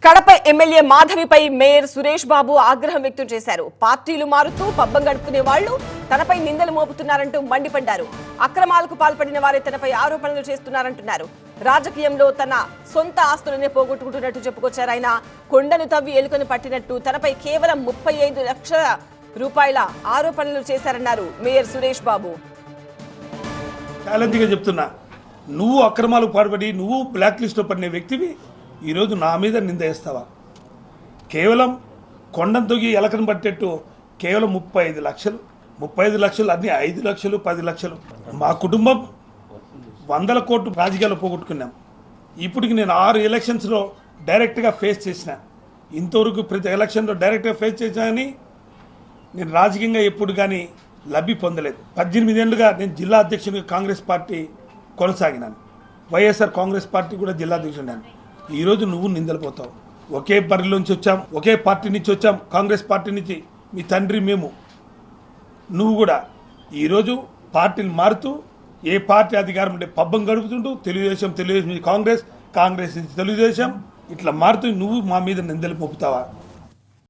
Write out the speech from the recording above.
Kadapa MLA మాధవిపై mayor Suresh Babu ఆగ్రహం వ్యక్తం చేశారు. పార్టీలు మారుతూ పబ్బం గడుపుకునే వాళ్లు తనపై నిందలు మోపుతున్నారంటూ మండిపడ్డారు. అక్రమాలకు పాల్పడిన వారే తనపై ఆరోపణలు చేస్తున్నారంటున్నారు. రాజకీయంలో తన సొంత ఆస్తులనే పోగొట్టుకుంటున్నట్టు చెప్పుకొచ్చారు. ఆయన కొండను తవ్వి ఎలుకను పట్టినట్టు తనపై కేవలం 35 లక్షల రూపాయల ఆరోపణలు చేశారన్నారు మేయర్ సురేష్ బాబు. ఛాలెంజ్గా చెప్తున్నా, నువ్వు అక్రమాలకు పాల్పడి నువ్వు బ్లాక్ లిస్ట్లో పడిన వ్యక్తివి ఈరోజు నా మీద నింద వేస్తావా? కేవలం కొండను తొగి ఎలకను పట్టేట్టు కేవలం 35 లక్షలు 35 లక్షలు అన్ని 5 లక్షలు 10 లక్షలు. మా కుటుంబం 100 కోట్లు రాజకీయాల్లో పోగొట్టుకున్నాం. ఇప్పటికి నేను 6 ఎలక్షన్స్లో డైరెక్ట్గా ఫేస్ చేసిన. ఇంతవరకు ప్రతి ఎలక్షన్లో డైరెక్ట్గా ఫేస్ చేసినా కానీ నేను రాజకీయంగా ఎప్పుడు కానీ లబ్ధి పొందలేదు. 18 ఏళ్ళుగా నేను జిల్లా అధ్యక్షునిగా కాంగ్రెస్ పార్టీ కొనసాగినాను. వైఎస్ఆర్ కాంగ్రెస్ పార్టీ కూడా జిల్లా అధ్యక్షుడు. ఈరోజు నువ్వు నిందలు పోతావు. ఒకే బరిలోంచి వచ్చాం, ఒకే పార్టీ నుంచి వచ్చాం, కాంగ్రెస్ పార్టీ నుంచి. మీ తండ్రి మేము, నువ్వు కూడా ఈరోజు పార్టీని మారుతూ ఏ పార్టీ అధికారం ఉంటే పబ్బం గడుపుతుంటూ తెలుగుదేశం నుంచి కాంగ్రెస్, కాంగ్రెస్ నుంచి తెలుగుదేశం ఇట్లా మారుతూ నువ్వు మా మీద నిందలు మోపుతావా?